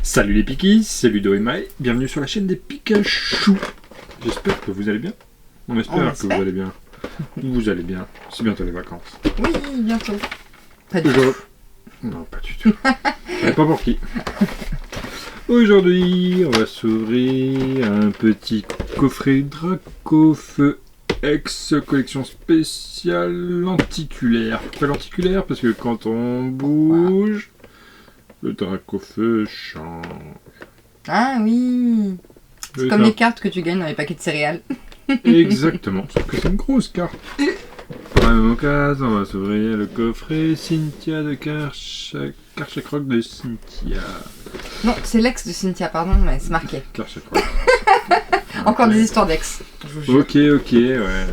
Salut les Pikis, c'est Ludo et Mai, bienvenue sur la chaîne des Pikachu. J'espère que vous allez bien. On espère que vous allez bien. Vous allez bien, c'est bientôt les vacances. Oui, bientôt. Pas du tout. Non, pas du tout. Pas pour qui. Aujourd'hui, on va s'ouvrir un petit coffret Dracofeu X collection spéciale lenticulaire. Pourquoi lenticulaire? Parce que quand on bouge, le Dracofeu change. Ah oui. C'est comme les cartes que tu gagnes dans les paquets de céréales. Exactement, sauf que c'est une grosse carte. Pour la même occasion, on va s'ouvrir le coffret Cynthia de Karchakroc de Cynthia. Non, c'est l'ex de Cynthia, pardon, mais c'est marqué. Karchakroc. Encore des histoires d'ex. Ok, ouais.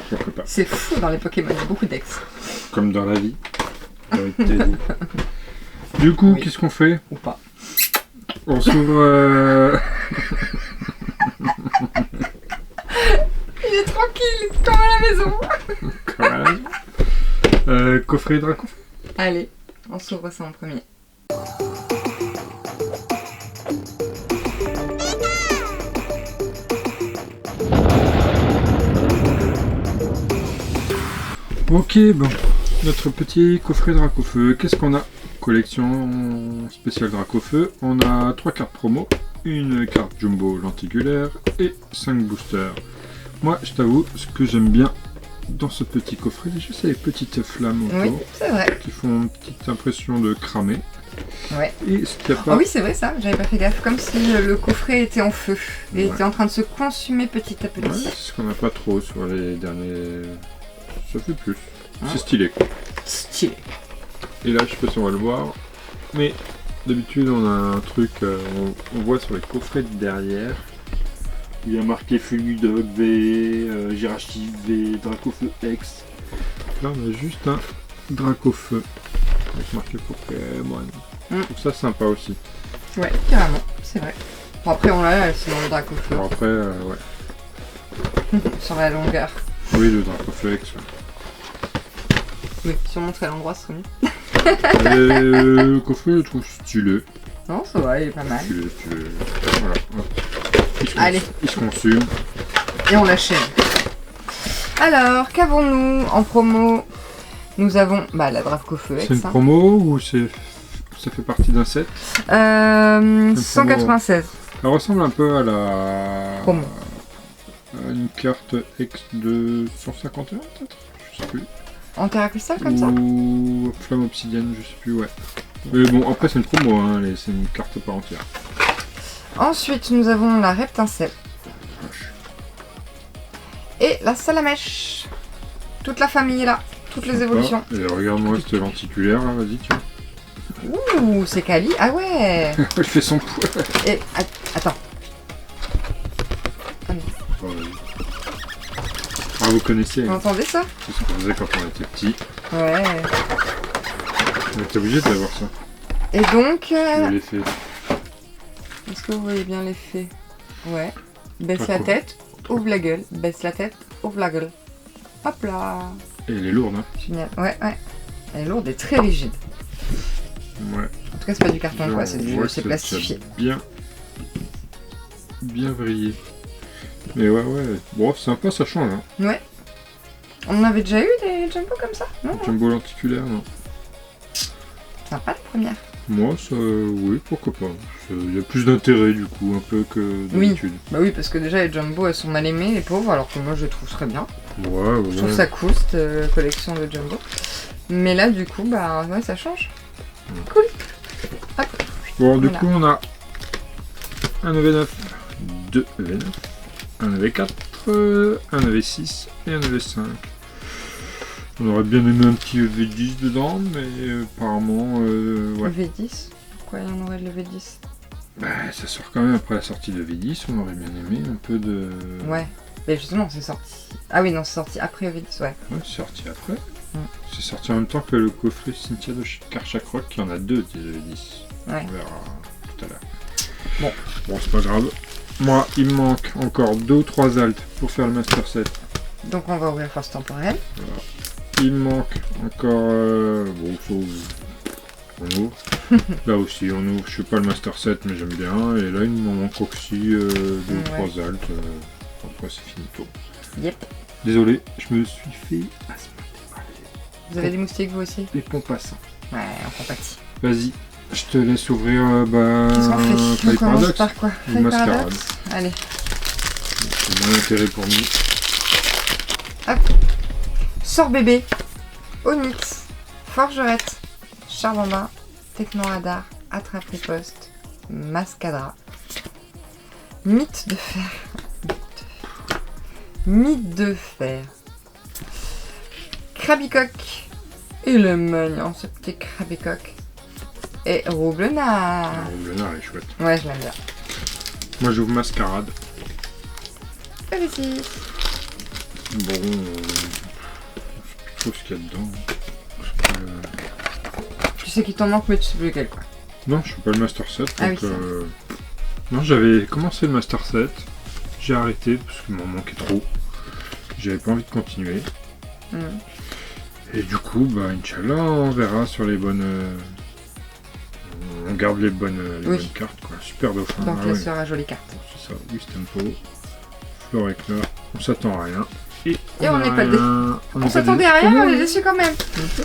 Pourquoi pas. C'est fou dans les Pokémon, il y a beaucoup d'ex. Comme dans la vie. Du coup, oui. Qu'est-ce qu'on fait? Ou pas. On s'ouvre... Il est tranquille, comme à la maison. Comme à la maison. Coffret Dracofeu. Allez, on s'ouvre ça en premier. Ok, bon. Notre petit coffret Dracofeu. Qu'est-ce qu'on a? Collection spéciale Dracofeu. On a 3 cartes promo, une carte jumbo lenticulaire et 5 boosters. Moi, je t'avoue, ce que j'aime bien dans ce petit coffret, déjà, c'est les petites flammes autour. Oui, c'est vrai. Qui font une petite impression de cramer. Ouais. Et ce qu'il y a pas... Oh oui, c'est vrai ça, j'avais pas fait gaffe. Comme si le coffret était en feu et était en train de se consumer petit à petit. Ouais, c'est ce qu'on n'a pas trop sur les derniers... Ça fait plus. C'est stylé, quoi. Stylé. Et là, je sais pas si on va le voir, mais d'habitude, on a un truc, on voit sur les coffrets de derrière, il y a marqué Fulgudog V, Jirachi V, Dracofeu X. Là, on a juste un Dracofeu avec marqué Pokémon. Je trouve ça sympa aussi. Ouais, carrément, c'est vrai. Bon, après, on l'a, c'est dans le Dracofeu. Bon, après, ouais. Sur la longueur. Oui, le Dracofeu X. Ouais. Oui, si on montrait l'endroit, ce serait mieux. Le coffret, je le trouve stylé. Non, ça va, il est pas mal. Stylé. Voilà. Allez. Il se consume. Et on l'achève. Alors, qu'avons-nous en promo? Nous avons la Dracofeu X. C'est une promo ou ça fait partie d'un set? 196. Elle ressemble un peu à la... Promo. À une carte X de 151 peut-être? Je sais plus. En terre cristal comme ça? Ou flamme obsidienne, je sais plus, ouais. Mais bon, après c'est une promo, hein, c'est une carte par entière. Ensuite, nous avons la Reptincelle. Et la Salamèche. Toute la famille est là. Toutes les évolutions. Et regarde-moi cette lenticulaire là, vas-y, tiens. Ouh, c'est Kali. Ah ouais. Elle fait son poids. Et attends. Ah non. Oh, ah, vous connaissez. Vous entendez ça? C'est ce qu'on faisait quand on était petit. Ouais. On était obligé d'avoir ça. Et donc... l'effet. Est-ce que vous voyez bien l'effet? Ouais. Baisse la tête, ouvre la gueule. Baisse la tête, ouvre la gueule. Hop là. Et elle est lourde, hein. Génial. Ouais. Elle est lourde et très rigide. Ouais. En tout cas, c'est pas du carton, quoi. C'est plastifié. Bien vrillé. Mais ouais. Bon, c'est sympa, ça change, hein. Ouais. On en avait déjà eu des jumbo comme ça? Non. Jumbo lenticulaire, non. Sympa la première. Moi, ça, oui, pourquoi pas. Il y a plus d'intérêt du coup, un peu que d'habitude. Oui. Bah oui, parce que déjà les jumbo elles sont mal aimées, les pauvres, alors que moi je les trouve très bien. Ouais. Je trouve ça cool cette collection de jumbo. Mais là du coup, ouais, ça change. Cool. Hop. Bon, du coup, on a un EV9, 2 EV9, un EV4, un EV6 et un EV5. On aurait bien aimé un petit EV10 dedans, mais apparemment, ouais. EV10? Pourquoi il y en aurait de l'EV10? Bah, ça sort quand même après la sortie de EV10, on aurait bien aimé un peu de... Ouais, mais justement, c'est sorti... Ah oui, non, c'est sorti après EV10, ouais. Ouais, c'est sorti après. C'est sorti en même temps que le coffret Cynthia de Karchakroc, qui en a 2 des EV10. Ouais. On verra tout à l'heure. Bon, c'est pas grave. Moi, il me manque encore 2 ou 3 altes pour faire le Master Set. Donc on va ouvrir force temporelle. Voilà. Il me manque encore... bon, on ouvre. Là aussi, on ouvre, je sais pas le Master 7, mais j'aime bien. Et là, il m'en manque aussi 2 ou 3 altes. Après, c'est finito. Yep. Désolé, je me suis fait asthmatique. Vous avez des moustiques vous aussi? Les pompes à sang. Ouais, on compatit. Vas-y, je te laisse ouvrir Qu'est-ce qu'on fait? Faille On commence Paradox par quoi? ou Faille Mascarade. Paradox. Allez. C'est moins d'intérêt pour nous. Hop. Sort bébé. Onyx. Forgerette. Charbamba. Technoradar. Attrape-riposte. Mascadra. Mythe de fer. Mythe de fer. Crabicoque. Et le mignon, ce petit crabicoque. Et Roublenard. Le nard est chouette. Ouais, je l'aime bien. Moi, j'ouvre Mascarade. Allez-y. Bon, je trouve ce qu'il y a dedans. Tu sais qu'il t'en manque, mais tu sais plus lequel, quoi. Non, je suis pas le Master 7. Ah Donc, oui, non, j'avais commencé le Master 7. J'ai arrêté parce qu'il m'en manquait trop. J'avais pas envie de continuer. Et du coup, bah, Inch'Allah, on verra sur les bonnes. On garde les bonnes Oui. cartes, quoi. Super dauphin. Donc, Ah là ouais, sera jolie carte. c'est ça, Wistempo, Floréclair, on s'attend à rien. Et on a n'est pas rien- On n'est pas s'attendait dé- à rien, mais on Ouais, est déçus quand même.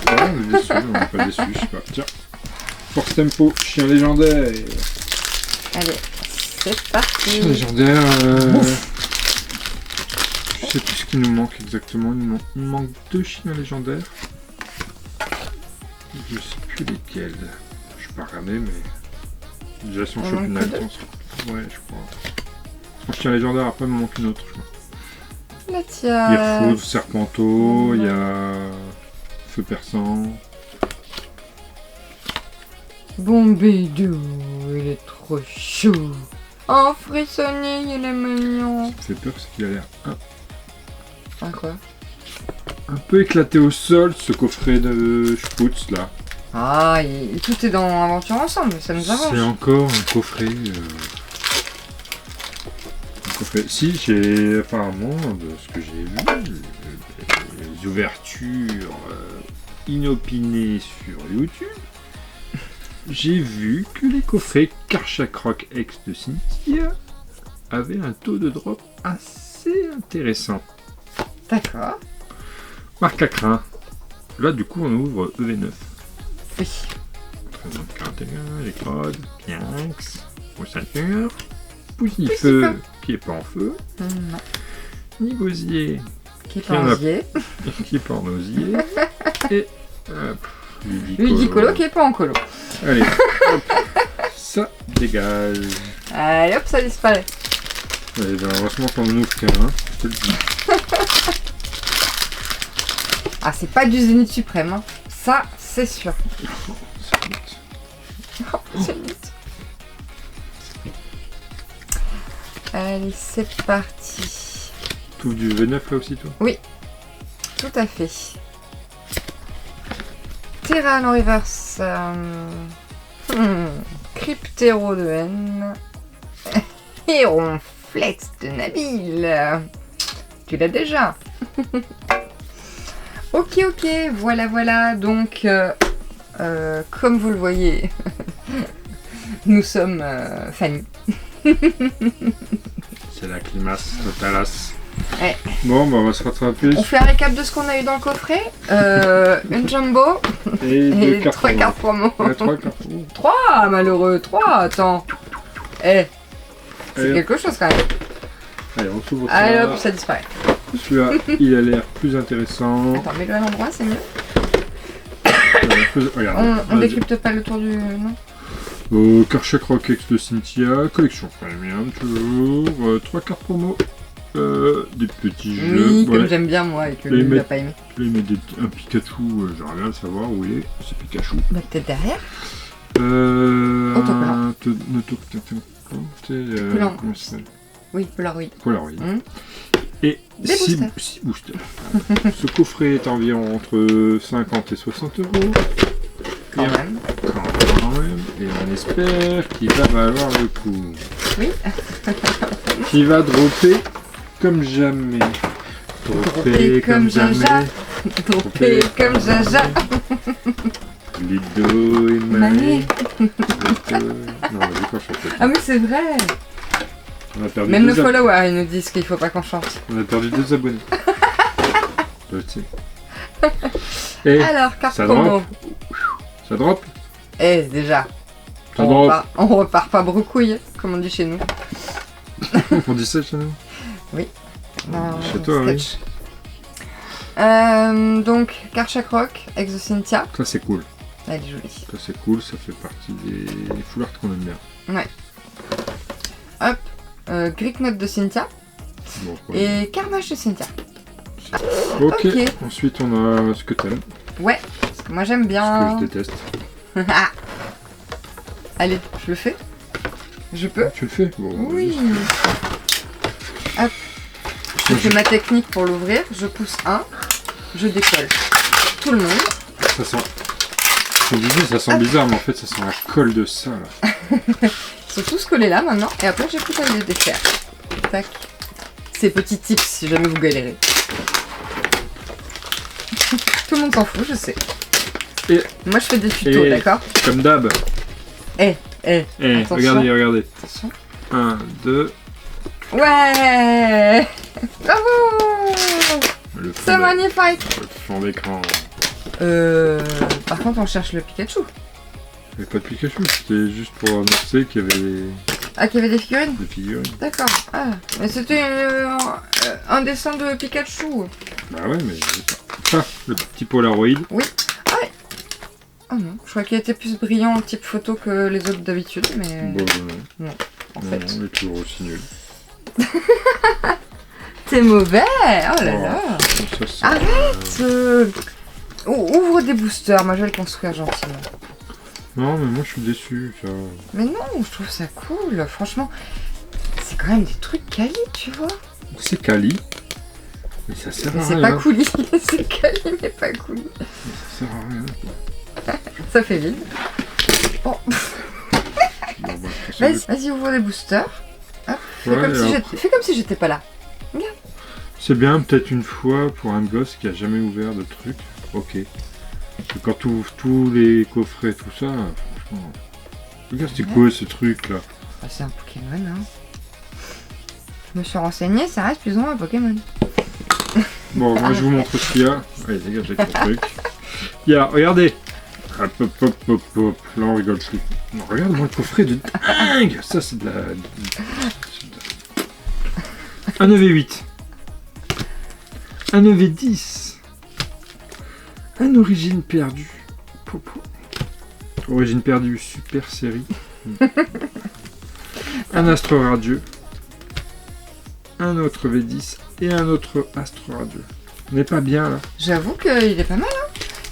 on est déçus, on n'est pas déçus, je sais pas. Tiens, Force Tempo, chien légendaire. Allez, c'est Chien parti. légendaire. Je sais plus ce qu'il nous manque exactement. Il manque 2 chiens légendaires. Je sais plus lesquels. Je peux pas regarder, mais. Déjà, son Il chope manque une que deux. altance. Ouais, je crois. Son chien légendaire, après, il me manque une autre, je crois. La Il y tienne. a Fauve, Serpenteau, il y a Feu Perçant. Bon bidou, il est trop chou. Oh, frissonné, il est mignon. Ce qui fait peur, c'est qu'il a l'air Ah quoi? un peu éclaté au sol, ce coffret de Sputz là. Ah, tout est dans Aventure Ensemble, ça nous C'est arrange. encore un coffret. Si, j'ai apparemment, de ce que j'ai vu, les ouvertures inopinées sur YouTube, j'ai vu que les coffrets Karchak Rock X de Cynthia avaient un taux de drop assez intéressant. D'accord. Marque à crin. Là, du coup, on ouvre EV9. Oui. 41, les codes, Pianx, Ossature, Poussifeu, Poussifeu. qui est pas en feu, Non. Nigosier, Qui est Qui en pas a- osier. qui est pas en osier, et Ludicolo qui est pas en colo. Allez, hop, ça dégage. Allez hop, ça disparaît. Allez, ben, heureusement qu'on en ouvre qu'un, je te le dis. Ah, c'est pas du Zénith suprême, hein. Ça, c'est sûr. C'est vite. Zénith. Allez, c'est parti. Tu ouvres du V9 là aussi, toi? Tout à fait. Terran en reverse. Cryptéro de N. Et Ronflex de Nabil. Tu l'as déjà. Ok, voilà. Donc, comme vous le voyez, nous sommes Fanny. C'est la climace totalas. Ouais. Bon, bah, on va se rattraper. On fait un récap de ce qu'on a eu dans le coffret. Une jumbo Et deux et cartes 3 cartes promo. Ouais, 3 cartes. 3, malheureux, 3, attends. Eh, c'est Allez, quelque chose quand même. allez, on s'ouvre ça. Allez hop, ça disparaît. Celui-là, il a l'air plus intéressant. Attends, mets-le à l'endroit, c'est mieux. Regarde, On vas-y. décrypte pas le tour du... Non. Karchak Rock X de Cynthia, collection premium, toujours. 3 cartes promo. Des petits jeux. Oui, comme Ouais. j'aime bien moi et que Les lui mettre- n'a pas aimé. Là, il met un Pikachu, j'aimerais bien le savoir où il est. C'est Pikachu. Bah peut-être derrière. Autocollant. Collant. Comment ça s'appelle? Oui, Polaroid. Polaroid. Hmm. Et Des 6 boosters. boosters. Ce coffret est environ entre 50 et 60 euros. Quand Et même. quand même. Et on espère qu'il va valoir le coup. Oui. Qui va dropper comme jamais. Dropper comme Jaja. Droppé comme Jaja. Ludo et Mané. Non, on a dit qu'on chantait. Ah oui, c'est vrai. On a perdu Même nos 2 abonnés. followers, ils nous disent qu'il faut pas qu'on chante. On a perdu 2 abonnés. Je sais. Et Alors, carte ça promo. drop. Ça drop. Eh, déjà. Ça On drop. repart pas broucouille, comme on dit chez nous. On dit ça chez nous. Non, Chez toi, oui. sketch. Donc, Karchak Rock, Exo Cynthia. Ça c'est cool. Elle est jolie. Ça c'est cool, ça fait partie des foulards qu'on aime bien. Greek Note de Cynthia. Bon, ouais. Et Carnage de Cynthia. Ok. ok. Ensuite on a ce que t'aimes, Ouais, parce que moi j'aime ce bien. que je déteste. Allez, je le fais. Je peux. Tu le fais. Bon, Oui. vas-y. Hop. Je fais ma technique pour l'ouvrir. Je pousse un. Je décolle. Tout le monde. Ça sent. Je me disais, ça sent bizarre, mais en fait ça sent la colle de ça là. Ils sont tous collés là maintenant. Et après, j'ai plus qu'à les défaire. Tac. Ces petits tips si jamais vous galérez. Tout le monde s'en fout, je sais. Et- Moi, je fais des tutos, et- d'accord. Comme d'hab. Eh, Eh, attention. regardez. Attention. 1, 2. Ouais. Bravo. Le C'est magnifique. fond d'écran. Par contre, on cherche le Pikachu. Il n'y avait pas de Pikachu, c'était juste pour annoncer qu'il y avait Ah, qu'il y avait des figurines. des figurines. D'accord. Ah, mais c'était un dessin de Pikachu. Bah ouais, mais ah, le petit Polaroid. Oh non, je crois qu'il était plus brillant en type photo que les autres d'habitude, mais Bon, en non, fait. non, il est toujours aussi nul. C'est mauvais. Oh là Oh. là. Ça, c'est- Arrête. Ouvre des boosters, moi je vais le construire gentiment. Non, mais moi je suis déçu. Ça. Mais non, je trouve ça cool. Franchement, c'est quand même des trucs quali, tu vois. C'est Kali. Mais ça sert Mais à c'est rien. pas cooli. C'est quali, mais pas cooli. Ça sert à rien. Ça fait vide. Bon, Bon, bah, de toute façon, vas-y, ouvre les boosters. Hop, fais, ouais, comme si alors, fais comme si j'étais pas là. c'est bien peut-être une fois pour un gosse qui a jamais ouvert de truc. Ok. Parce que quand tu ouvres tous les coffrets, tout ça, franchement. Regarde, c'est quoi ce truc là? Ah, c'est un Pokémon, hein. Je me suis renseignée, ça reste plus ou moins un Pokémon. Bon, moi je vous montre ce qu'il y a. Allez, dégage avec le truc. Il y a, regardez. Hop, hop, hop, hop, hop. Là on rigole plus. Non, regarde-moi le coffret de dingue. Ça c'est de la... Un EV8. Un EV10. Un Origine perdue. Popo. Origine perdue, super série. Un Astro radieux. Un autre V10 et un autre Astro radieux. On n'est pas bien là. J'avoue qu'il est pas mal.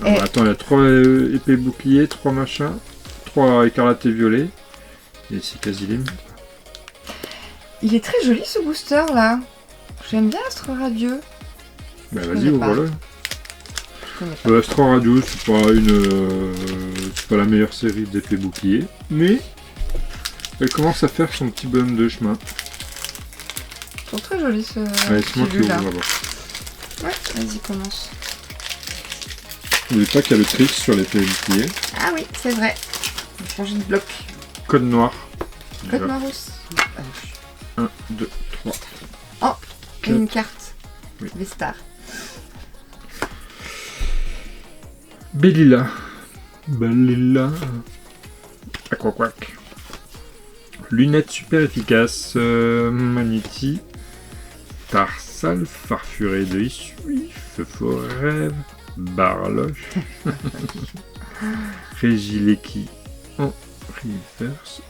Alors, Et- attends, il y a 3 épées boucliers, 3 machins, 3 écarlates et violets. Et c'est quasi les mêmes. Il est très joli ce booster là. J'aime bien Astro Radieux. Bah Je vas-y, connais pas. ouvre-le. Je connais pas. Astro Radio, c'est pas c'est pas la meilleure série d'épées boucliers, mais elle commence à faire son petit bonhomme de chemin. Je trouve très joli ce Allez, c'est moi qui petit ouvre là. d'abord. Ouais, vas-y, commence. N'oubliez pas qu'il y a le trick sur l'épée bouclier. Ah oui, c'est vrai. On va changer de bloc. Code noir. Code noir aussi. 1, 2, 3. Et une carte. Oui. Vestar. Bellila. Bellila. Aquaquac. Lunettes super efficaces. Magnéti. Tarsal. Farfuré de Issuif. Forêve. Barloche. Régileki en reverse.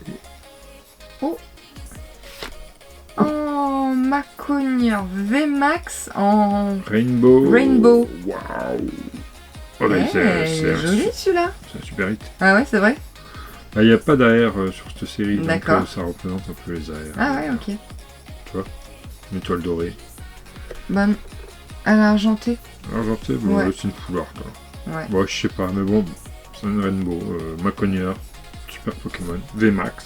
En Macogneur VMAX en Rainbow. Rainbow. Waouh. Oh, mais Ouais, il est joli celui-là. c'est un super hit. Ah ouais, c'est vrai. Il n'y a pas d'AR sur cette série, donc D'accord. ça représente un peu les AR. Ah ouais, ok. Une étoile dorée. Bonne. À l'argenté. Argenté, bon, Ouais. c'est une foulard. Quoi. Ouais. Bon, je sais pas, mais bon, c'est un Rainbow, Macogneur, Super Pokémon, VMAX.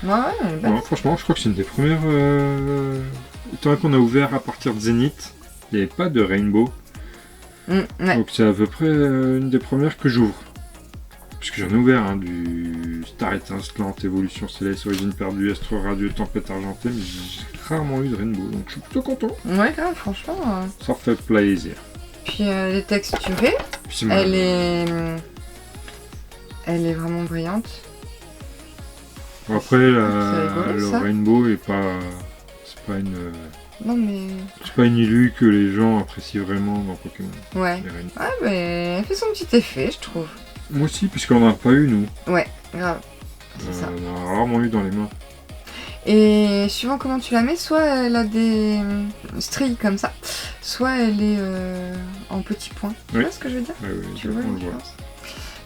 Ouais, elle est belle. Bon, franchement, je crois que c'est une des premières. Étant donné qu'on a ouvert à partir de Zénith, il n'y avait pas de Rainbow. Ouais. Donc c'est à peu près une des premières que j'ouvre. Parce que j'en ai ouvert du Star Étincelant, Évolution Céleste, Origine Perdue, Astre Radieux, Tempête Argentée, mais j'ai rarement eu de Rainbow, donc je suis plutôt content. Ouais, grave, franchement. Ça fait plaisir. Puis elle est texturée, Puis c'est elle est vraiment brillante. Après, rigolo, le ça. Rainbow est pas... C'est pas une... Non mais... C'est pas une illu que les gens apprécient vraiment dans Pokémon. Ouais. les Rainbow. Ouais, mais elle fait son petit effet, je trouve. Moi aussi, puisqu'on n'en a pas eu, nous. Ouais, grave. C'est ça. On en a rarement eu dans les mains. Et suivant comment tu la mets, soit elle a des stries comme ça, soit elle est en petits points. Tu Oui. vois ce que je veux dire? Ouais, ouais, Tu vois on la le voit. différence?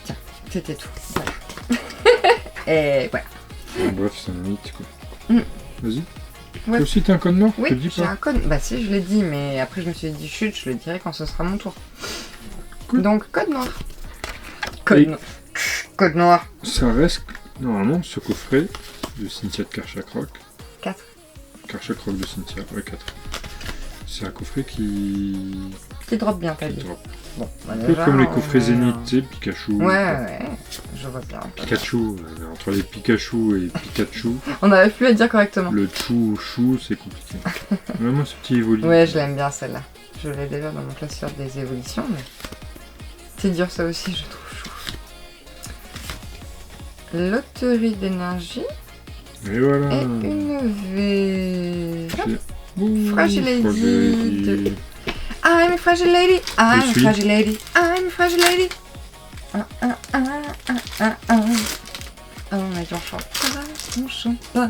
Tiens, c'était tout. Voilà. Et voilà. Bref, c'est un mythe, quoi. Mm. Vas-y. Ouais. Toi aussi, t'as un code noir? Oui, Je te le dis j'ai pas. un code. Bah si, je l'ai dit, mais après je me suis dit chut, je le dirai quand ce sera mon tour. Cool. Donc, code noir. Code Et- noir. Code noir. Ça reste, normalement, ce coffret de Cynthia de Karchakroc. 4. Karchakroc de Cynthia, ouais, 4. C'est un coffret qui Qui drop bien ta vie. drop. Bon, bah, Un peu déjà, comme les on coffrets est, Zénith, tu sais, Pikachu. Ouais, je vois bien. Pikachu, entre les Pikachu et Pikachu, On n'arrive plus à dire correctement. le chou, c'est compliqué. Vraiment, ce petit évolue. Ouais, je l'aime bien celle-là. Je l'ai déjà dans mon classeur des évolutions, mais c'est dur ça aussi, je trouve chou. Loterie d'énergie Et voilà. et une V. Ouh, Fragile Lady Fragile de- Lady. I'm a fragile lady, I'm Je a suis. fragile lady, I'm a fragile lady. Oh, on a dit on chante pas.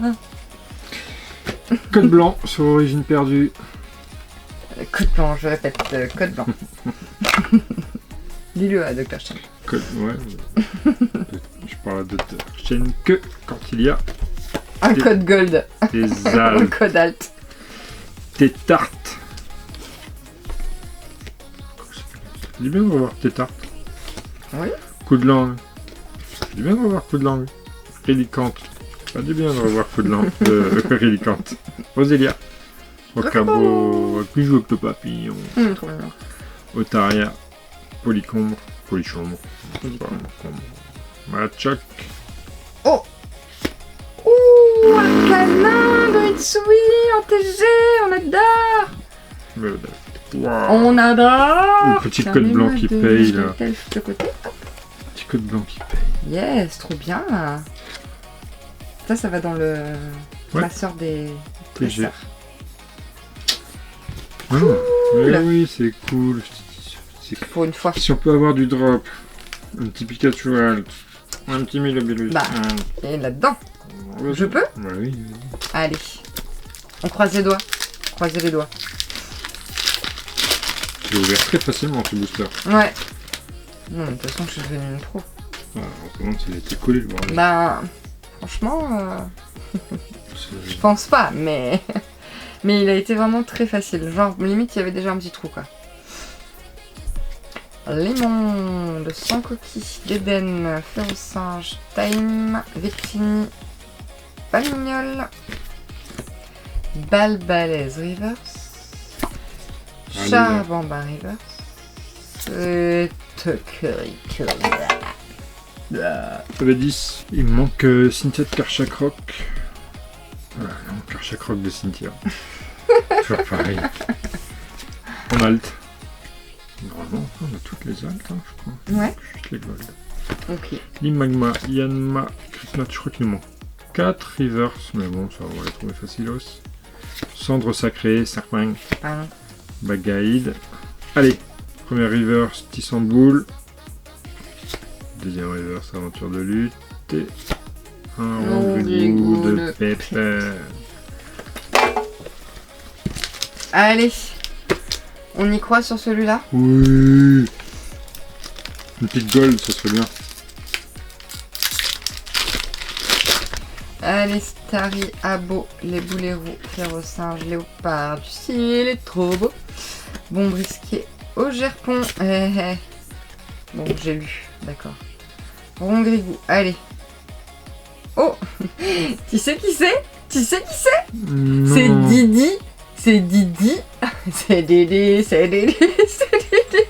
Code blanc sur Origine Perdue. Code blanc, je répète, code blanc. Dis-le à Dr. Chen. Code, ouais. Je parle de chaîne que quand il y a Un Des- code gold, des un algues, code alt. des tartes. C'est bien de revoir tes tartes. Oui. Coup de langue. C'est bien de revoir coup de langue. Rélicante. Pas du bien de revoir coup de langue. Rélicante. Rosélia. Rocabo. Plus avec le papillon. Trop bien. Otaria. Polycombre. Polychambre. Machoc. Oh ouh, un canin de Itsui en TG, on adore. On adore. Une petite code blanc qui paye, là. De côté. Petit code blanc qui paye. Yes, trop bien. Ça va dans le Ouais. classeur des TG. classeurs. Oui, c'est cool. C'est cool. Pour une fois. Si on peut avoir du drop, un petit Pikachu alt, un petit Milobelus. Bah. Et là-dedans, je peux? Ouais, oui. allez. On croise les doigts. Croisez les doigts. Tu l'as ouvert très facilement ce booster. Ouais. Non, de toute façon, je suis devenue une pro. Ah, on se demande s'il a été collé le bordel. Bah, franchement, C'est- je pense pas, mais... mais il a été vraiment très facile. Genre, limite, il y avait déjà un petit trou, quoi. Limon, de sang coquille, d'Eden, Ferrosinge, Time, Victini, Palmignol, Balbalaise Reverse, Allez, Charbamba Reverse, et Tuckery. Ça fait 10. Il me manque Cynthia de Karchakroc. Voilà, non, Karchakroc de Cynthia. Toujours pareil. En alt. Normalement, on a toutes les altes, hein, je crois. Ouais. Juste les gold. Ok. Limagma, Yanma, Kripnot, je crois qu'il nous manque 4 reverse, mais bon, ça on va les trouver facilos. Cendre sacrée, Sarping, Pardon. Bagaïd. Allez, première reverse, Tissamboul. Deuxième reverse, aventure de lutte. Et un Rongrigou Rongrigou de de pépère. Allez. On y croit sur celui-là? Oui. Une petite gold, ça serait bien. Allez, Starry, Abo, les boulets roux, Ferrosinge, Léopard, du ciel est trop beau. Bon brisquet au Gerpon. Bon, j'ai lu, d'accord. Rongrigou, allez. Oh. Tu sais qui c'est? Tu sais qui c'est? Non. C'est Didi. C'est Didi. C'est Didi, c'est Didi, c'est Didi.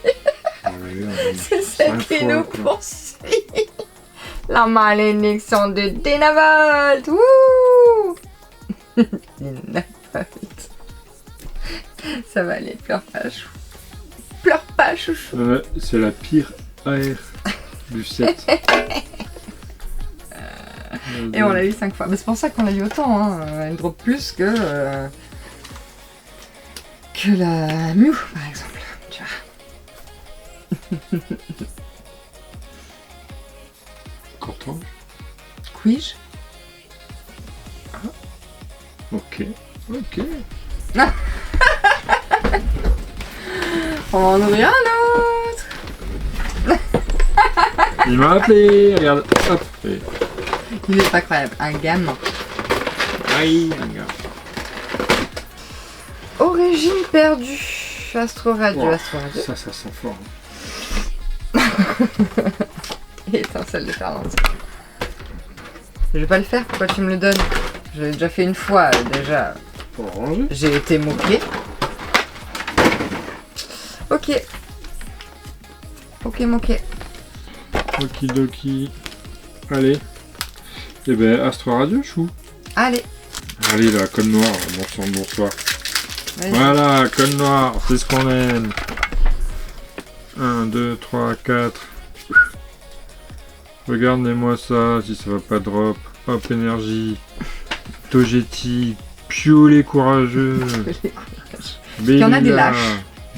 Ah, regarde, C'est ça cinq qui fois, nous quoi. poursuit. La malédiction de Dynavolt. Wouh. Dynavolt. Ça va aller, pleure pas, chou. Pleure pas, chouchou. C'est la pire AR du set. Et on l'a eu 5 fois. Mais c'est pour ça qu'on l'a eu autant. Hein. Elle drop plus que la Mew, par exemple. Tu vois. Content. Quiz. Ok. Ok. On va en ouvrir un autre. Il m'a appelé. Regarde. Hop. Et... Il est pas croyable. Un gamin. Aïe, un gars. Origine perdue. Astro Radio, Wow, Astro Radio. ça sent fort. Étincelle de Charlante. Je vais pas le faire, pourquoi tu me le donnes? Je l'ai déjà fait une fois, déjà. Pour ranger. J'ai été moquée. Ok. Ok, moqué. Okidoki. Allez. Eh ben, Astro Radio, chou. Allez. Allez, la code noire. Bon sang, bonsoir. Vas-y. Voilà, code noir. C'est ce qu'on aime. 1, 2, 3, 4. Regardez-moi ça, si ça va pas drop. Hop, énergie. Togetti. Pio les courageux. Il y en a des lâches,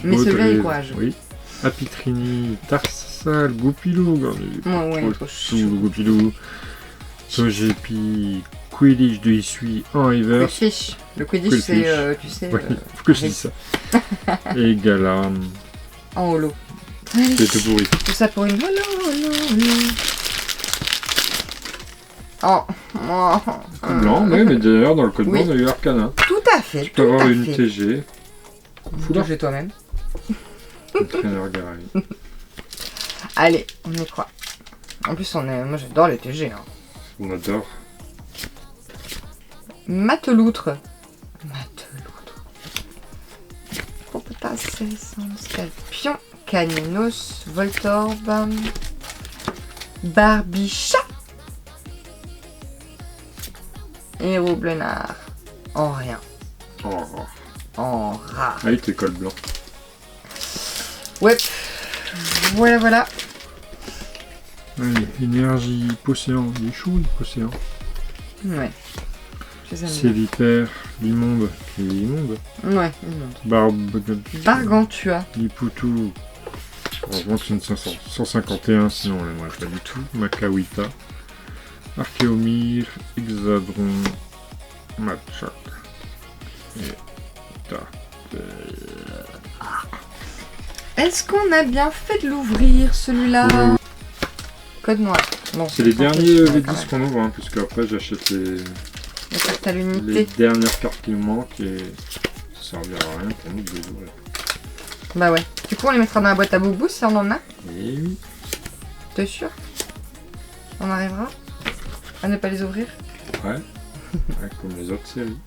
mais Baudrez, celui-là est courageux. Oui. Apitrini. Tarsal. Goupilou. Ouais, trop chou. Goupilou. Togepi. Quidditch de Issui en reverse. Quidditch. Le Quidditch, Quidditch. c'est, tu sais, Oui, faut que je dise ça. Et Galam. en holo. C'est tout pourri. Tout ça pour une holo, holo. Oh. Code blanc, oui, mais d'ailleurs, dans le code blanc, on a eu Arcana. Tout à fait, Tu peux tout avoir à une fait. TG. Foulard. J'ai toi-même. Le traîneur Garay. Allez, on y croit. En plus, moi j'adore les TG. Hein. On adore. Mateloutre. Propotas, Scorpion, Caninos, Voltorb, Barbicha. Héros Blenard. En rien. Oh. En rare. Allez, t'es code blanc. Ouais. Voilà. Allez, énergie, Posséant. Il est chou, Posséant. Ouais. Je les aime C'est l'hyper, l'immonde. Il est immonde. bien. Ouais, immonde. Bargantua. Lipoutou. Heureusement que c'est une 151, sinon on l'aimerait pas du tout. Makawita. Archéomir. Hexadron. Machak. Et Est-ce qu'on a bien fait de l'ouvrir celui-là? Ouais. Code noir. Bon, C'est les je pense que derniers je vais V10 quand même. qu'on ouvre, hein, puisque après j'achète les à l'unité. dernières cartes qui me manquent et ça servira à rien pour nous de les ouvrir. Bah ouais. Du coup, on les mettra dans la boîte à boubou si on en a. Et oui. T'es sûr? On arrivera à ne pas les ouvrir? Ouais. Ouais, comme les autres séries.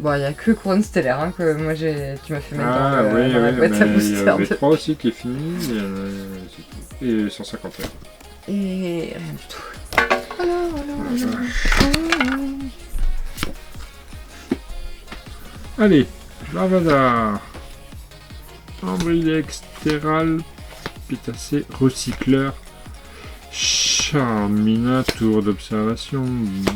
Bon, il n'y a que Couronne Stellaire hein, que moi tu m'as fait mettre Ah dans, oui, dans la oui, boîte à mais il y booster. avait 3 aussi qui est fini, et 151. Et rien du tout. Allez, Lavada, Ambrilex, Terral, Pétacé, Recycleur, Charmina, Tour d'observation,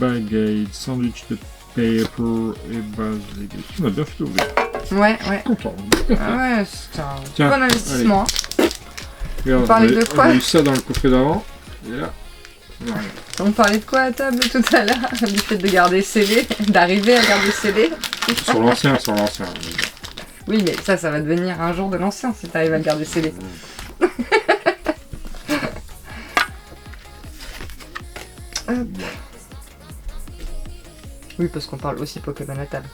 Bagade, Sandwich de Paper et base légumes. On a bien fait ouvrir. Ouais. Content. Ah ouais, c'est un Tiens, bon investissement. Regarde, On parlait de quoi? on a eu ça dans le coffret d'avant, et là, on a rien. On parlait de quoi à table tout à l'heure? Du fait de garder scellé, d'arriver à garder scellé. Sur l'ancien. Oui, mais ça va devenir un jour de l'ancien si t'arrives à le garder scellé. Hop. Oui, parce qu'on parle aussi Pokémon à table.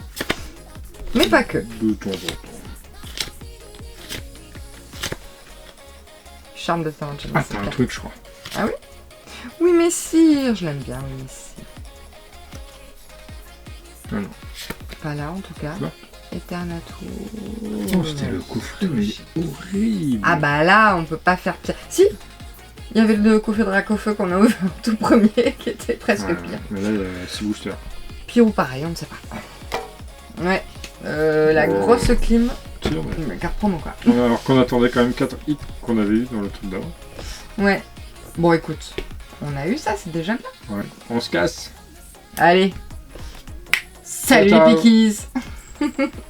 Mais pas que. De temps en temps. Charme de Saint James. Ah, t'as un truc, je crois. Oui, Messire, je l'aime bien, oui, Messire. Ah non. Pas là, en tout cas. Là. Eternatus. Oh, c'était le coffret, mais il est horrible. Ah bah là, on peut pas faire pire. Si, Il y avait le Cofeu Dracofeu qu'on a ouvert en tout premier qui était presque pire. Mais là, il y a 6 boosters. Pire ou pareil, on ne sait pas. Ouais. La grosse clim. Sûr, mais... Carte promo quoi. Alors qu'on attendait quand même 4 hits qu'on avait eu dans le truc d'avant. Ouais. Bon écoute, on a eu ça, c'est déjà bien. Ouais. On se casse. Allez. Salut Ciao, les ciao. piquis.